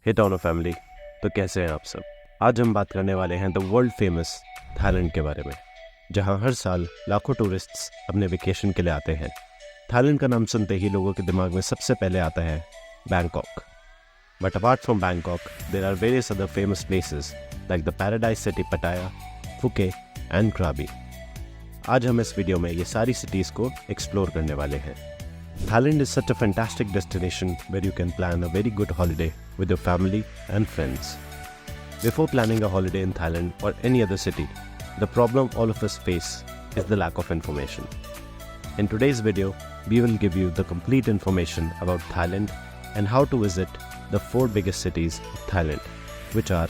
हे टोनो family, तो कैसे हैं आप सब। आज हम बात करने वाले हैं द वर्ल्ड फेमस थाईलैंड के बारे में, जहां हर साल लाखों टूरिस्ट्स अपने वेकेशन के लिए आते हैं। थाईलैंड का नाम सुनते ही लोगों के दिमाग में सबसे पहले आता है Bangkok. But apart from Bangkok, there are various other famous places like the paradise city Pattaya, Phuket and क्राबी। आज हम इस वीडियो में ये सारी सिटीज़ को एक्सप्लोर करने वाले हैं। Thailand is such a fantastic destination where you can plan a very good holiday with your family and friends. Before planning a holiday in Thailand or any other city, the problem all of us face is the lack of information. In today's video, we will give you the complete information about Thailand and how to visit the 4 biggest cities of Thailand, which are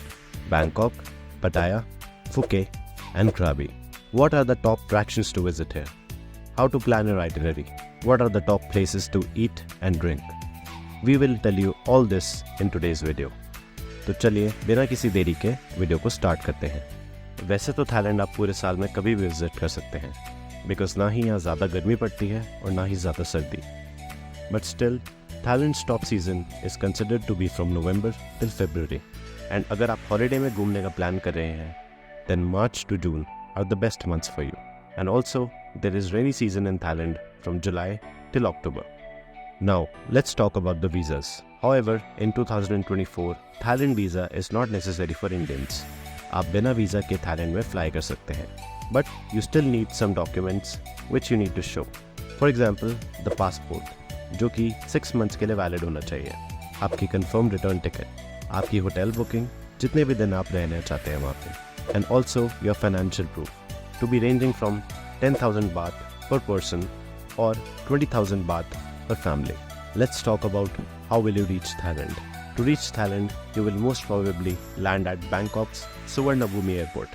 Bangkok, Pattaya, Phuket, and Krabi. What are the top attractions to visit here? How to plan your itinerary? What are the top places to eat and drink? We will tell you all this in today's video. तो चलिए बिना किसी देरी के video को start करते हैं। वैसे तो थाईलैंड आप पूरे साल में कभी भी विजिट कर सकते हैं, बिकॉज ना ही यहाँ ज़्यादा गर्मी पड़ती है और ना ही ज़्यादा सर्दी। But still Thailand's top season is considered to be from November till February, and अगर आप हॉलीडे में घूमने का प्लान कर रहे हैं, then March to June are the best months for you. And also, there is rainy season in Thailand from July till October. Now, let's talk about the visas. However, in 2024, Thailand visa is not necessary for Indians. आप बिना visa के Thailand में fly कर सकते हैं, but you still need some documents which you need to show. For example, the passport, जो कि 6 months के लिए वैलिड होना चाहिए, आपकी confirmed return ticket, आपकी होटल बुकिंग, जितने भी दिन आप रहना चाहते हैं वहाँ पे, and also your financial proof, to be ranging from 10,000 baht per person or 20,000 baht per family. Let's talk about how will you reach Thailand. To reach Thailand, you will most probably land at Bangkok's Suvarnabhumi Airport,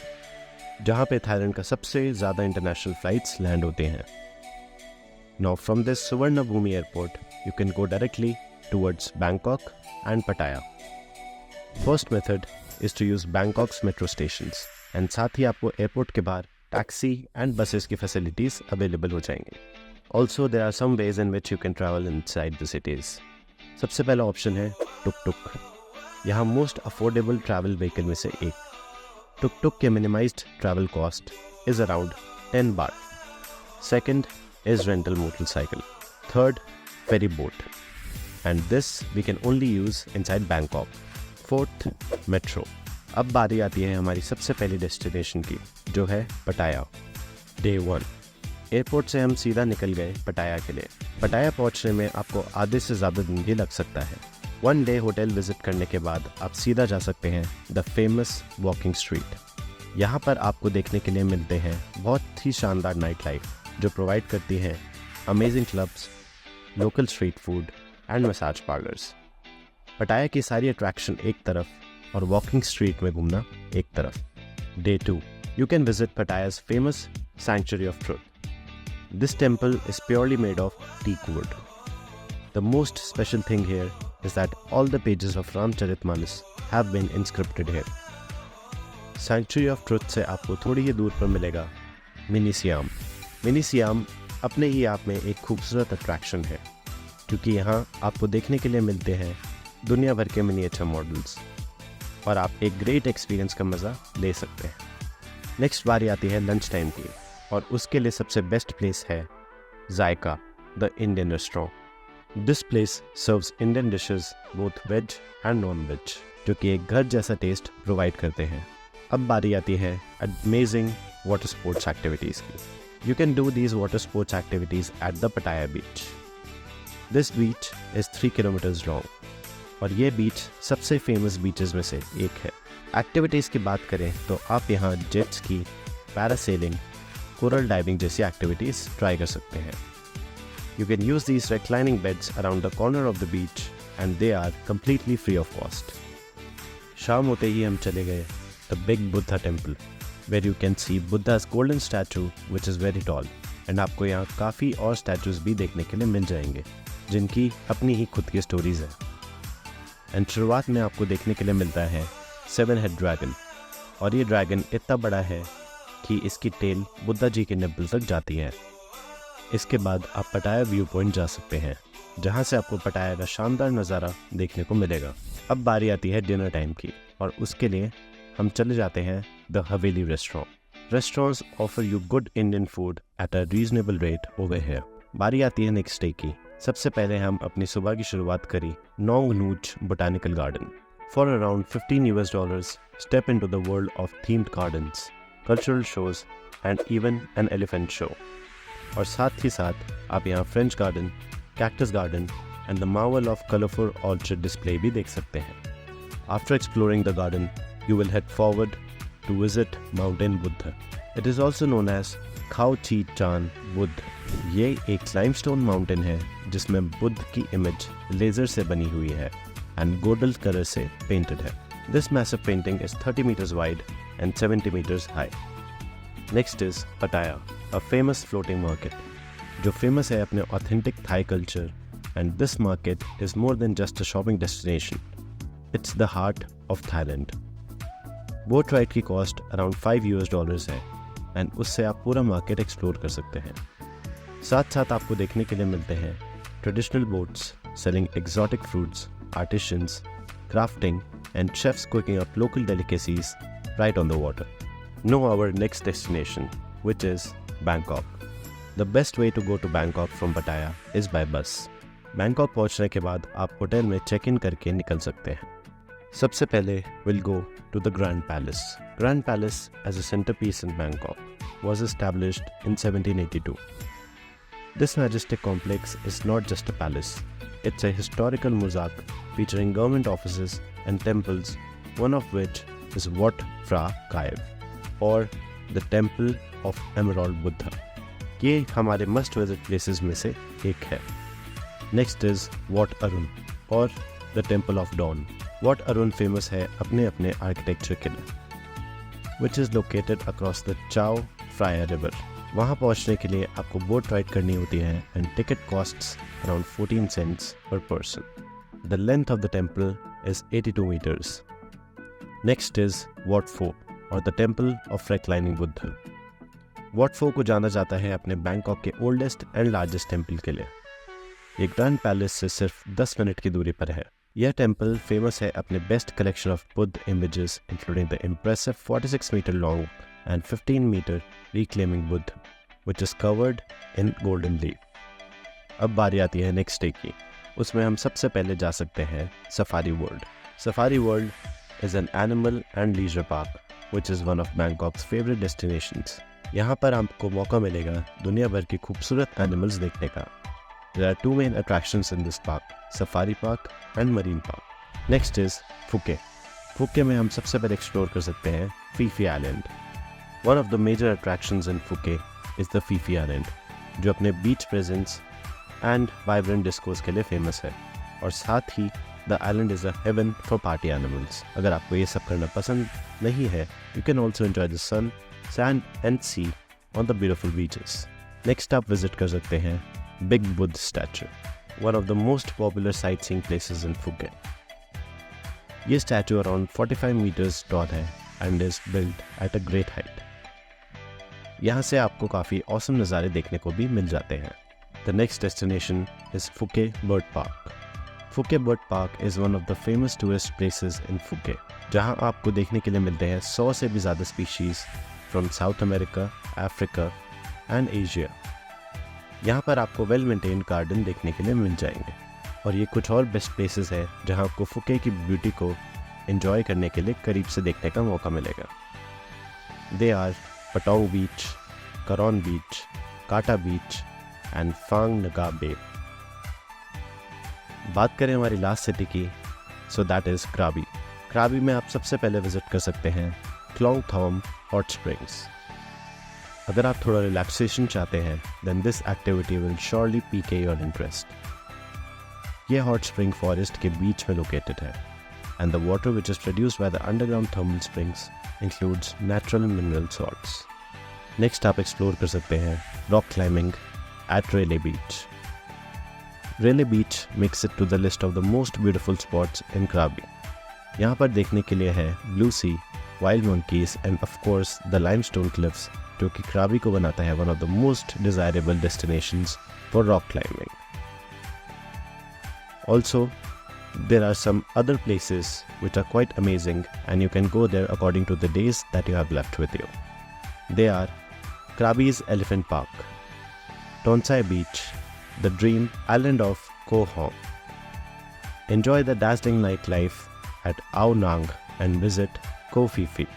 जहाँ पे Thailand का सबसे ज़्यादा international flights land होते हैं। Now from this Suvarnabhumi Airport, you can go directly towards Bangkok and Pattaya. First method is to use Bangkok's metro stations, and साथ ही आपको airport के बाहर टैक्सी एंड बसेस की फैसिलिटीज़ अवेलेबल हो जाएंगे। Also there are some ways in which you can travel inside the cities. सबसे पहला option है टुक टुक। यहाँ मोस्ट अफोर्डेबल ट्रैवल व्हीकल में से एक। टुक टुक के minimised travel cost is around 10 baht. Second is rental motorcycle. Third, ferry boat, and this we can only use inside Bangkok. Fourth, metro. अब बारी आती है हमारी सबसे पहली डेस्टिनेशन की, जो है पटाया। डे 1, एयरपोर्ट से हम सीधा निकल गए पटाया के लिए। पटाया पहुंचने में आपको आधे से ज़्यादा दिन भी लग सकता है। 1 डे होटल विजिट करने के बाद आप सीधा जा सकते हैं द फेमस वॉकिंग स्ट्रीट। यहाँ पर आपको देखने के लिए मिलते हैं बहुत ही शानदार नाइट लाइफ, जो प्रोवाइड करती है amazing clubs, local street food and massage parlours. पटाया की सारी अट्रैक्शन एक तरफ और वॉकिंग स्ट्रीट में घूमना एक तरफ। Day 2, you can visit Pattaya's famous Sanctuary of Truth. This temple is purely made of teak wood. The most special thing here is that all the pages of Ramcharitmanas have been inscripted here. Sanctuary of Truth से आपको थोड़ी ही दूर पर मिलेगा mini SIAM. Mini SIAM अपने ही आप में एक खूबसूरत अट्रैक्शन है, क्योंकि यहाँ आपको देखने के लिए मिलते हैं दुनिया भर के मिनिएचर मॉडल्स, और आप एक ग्रेट एक्सपीरियंस का मज़ा ले सकते हैं। नेक्स्ट बारी आती है लंच टाइम की, और उसके लिए सबसे बेस्ट प्लेस है Zaika the Indian restaurant. This place serves Indian dishes both veg and non veg, जो कि एक घर जैसा टेस्ट प्रोवाइड करते हैं। अब बारी आती है अमेजिंग वाटर स्पोर्ट्स एक्टिविटीज़ की। You can do these water sports activities at the Pattaya beach. This beach is 3 kilometers long, और ये बीच सबसे फेमस बीचेस में से एक है। एक्टिविटीज़ की बात करें तो आप यहाँ jet ski, parasailing, coral diving जैसी एक्टिविटीज़ ट्राई कर सकते हैं। You can use these reclining beds around the corner of the beach, and they are completely free of cost. शाम होते ही हम चले गए the big Buddha temple, where you can see Buddha's golden statue which is very tall, and आपको यहाँ काफ़ी और स्टैचूज़ भी देखने के लिए मिल जाएंगे, जिनकी अपनी ही खुद की स्टोरीज़ है। एंड शुरुआत में आपको देखने के लिए मिलता है 7 head ड्रैगन, और ये ड्रैगन इतना बड़ा है कि इसकी टेल बुद्धा जी के निप्पल तक जाती है। इसके बाद आप पटाया व्यू पॉइंट जा सकते हैं, जहाँ से आपको पटाया का शानदार नज़ारा देखने को मिलेगा। अब बारी आती है डिनर टाइम की, और उसके लिए हम चले जाते हैं the Haveli restaurant. Restaurants offer you good Indian food at a reasonable rate over here. बारी आती है नेक्स्ट डे की। सबसे पहले हम अपनी सुबह की शुरुआत करी Nong Nooch botanical garden. For around $15 step into the world of themed gardens, cultural shows and even an elephant show. और साथ ही साथ आप यहाँ French garden, cactus garden and the marvel of colourful orchard display भी देख सकते हैं। After exploring the garden you will head forward to visit Mountain Buddha. It is also known as Khao Chi Chan Buddha. ये एक limestone mountain है जिसमें बुद्ध की image laser से बनी हुई है एंड गोल्डन कलर से पेंटेड है। This massive painting is 30 meters wide and 70 meters high. Next is Pattaya, a famous floating market, जो famous है अपने authentic Thai culture, and this market is more than just a shopping destination. It's the heart of Thailand. Boat ride की cost around $5 है and उससे आप पूरा market explore कर सकते हैं। साथ साथ आपको देखने के लिए मिलते हैं traditional boats selling exotic fruits, artisans, crafting and chefs cooking up local delicacies right on the water. Now our next destination which is Bangkok. The best way to go to Bangkok from Pattaya is by bus. Bangkok पहुंचने के बाद आप hotel में check in करके निकल सकते हैं। सबसे पहले will go to the grand palace. Grand palace as a centrepiece in Bangkok was established in 1782. This majestic complex is not just a palace, it's a historical mosaic featuring government offices and temples, one of which is Wat Phra Kaev, or the Temple of Emerald Buddha. ये हमारे must visit places में से एक है। Next is Wat Arun, or the Temple of Dawn. Wat Arun famous है अपने अपने architecture के लिए, which is located across the Chao Phraya River. वहाँ पहुँचने के लिए आपको बोट राइड करनी होती है and ticket costs around 14 cents per person. The length of the temple is 82 meters. Next is Wat Pho, or the Temple of Reclining Buddha. Wat Pho को जाना जाता है अपने बैंकॉक के ओल्डेस्ट एंड लार्जेस्ट टेम्पल के लिए। ये grand palace से सिर्फ 10 मिनट की दूरी पर है। यह टेम्पल फेमस है अपने best collection of Buddha images including the impressive 46 metre long and 15 metre reclining Buddha which is covered in golden leaf. अब बारी आती है नेक्स्ट डे की। उसमें हम सबसे पहले जा सकते हैं safari world. Safari world is an animal and leisure park which is one of Bangkok's favourite destinations. यहाँ पर आपको मौका मिलेगा दुनिया भर की खूबसूरत एनिमल्स देखने का। There are two main attractions in this park, Safari Park and Marine Park. Next is Phuket. Phuket में हम सबसे पहले एक्सप्लोर कर सकते हैं Phi Phi Island. One of the major attractions in Phuket is the Phi Phi Island, जो अपने beach presence and vibrant discos के लिए फेमस है। और साथ ही the island is a haven for party animals. अगर आपको ये सब करना पसंद नहीं है, you can also enjoy the sun, sand and sea on the beautiful beaches. Next आप विजिट कर सकते हैं Big Buddha statue, one of the most popular sightseeing places in Phuket. ये statue around 45 meters tall है and is built at a great height. यहाँ से आपको काफ़ी awesome नज़ारे देखने को भी मिल जाते हैं। The next destination is Phuket Bird Park. Phuket Bird Park is one of the famous tourist places in Phuket, जहाँ आपको देखने के लिए मिलते हैं 100 से भी ज़्यादा species from South America, Africa and Asia. यहाँ पर आपको वेल मेंटेन गार्डन देखने के लिए मिल जाएंगे। और ये कुछ और बेस्ट प्लेसेस है जहाँ आपको फुके की ब्यूटी को एंजॉय करने के लिए करीब से देखने का मौका मिलेगा। दे आर पटोंग बीच, करौन बीच, काटा बीच एंड फांग नगा बे। बात करें हमारी लास्ट सिटी की, सो दैट इज़ क्राबी। क्राबी में आप सबसे पहले विजिट कर सकते हैं क्लोंग थॉम हॉट स्प्रिंग्स। अगर आप थोड़ा रिलैक्सेशन चाहते हैं then this activity will surely pique your interest. ये हॉट स्प्रिंग फॉरेस्ट के बीच में लोकेटेड है and the water which is produced by the underground thermal springs includes natural mineral salts. Next आप एक्सप्लोर कर सकते हैं rock climbing at Railay beach. Railay beach makes it to the list of the most beautiful spots in Krabi. यहाँ पर देखने के लिए है blue sea, wild monkeys end of course the limestone cliffs, जो कि क्राबी को बनाता है one of the most desirable destinations for rock climbing. Also, there are some other places which are quite amazing and you can go there according to the days that you have left with you. They are Krabi's Elephant Park, Tonsai Beach, the dream island of Koh Hong. Enjoy the dazzling nightlife at Ao Nang and visit Koh Phi Phi.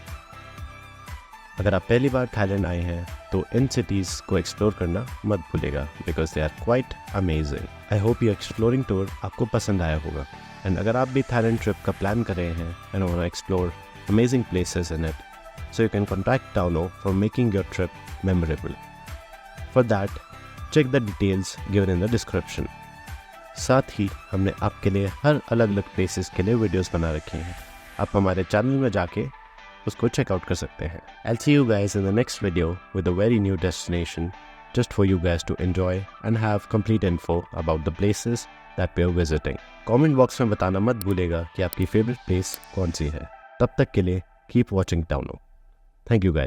अगर आप पहली बार Thailand आए हैं तो in cities को explore करना मत भूलिएगा because they are quite amazing. I hope ये एक्सप्लोरिंग टूर आपको पसंद आया होगा. एंड अगर आप भी थाईलैंड ट्रिप का प्लान कर रहे हैं and want to explore amazing places in it, so you can contact Tauno for making your trip memorable. For that, check the details given in the description. साथ ही हमने आपके लिए हर अलग अलग प्लेसेस के लिए वीडियोस बना रखे हैं. आप हमारे चैनल में जाके उसको चेकआउट कर सकते हैं. I'll see you guys in the next video with a very new destination just for you guys to enjoy and have complete info about the places that we are visiting. Comment box में बताना मत भूलेगा कि आपकी favourite place कौन सी है. तब तक के लिए keep watching Tauno. Thank you guys.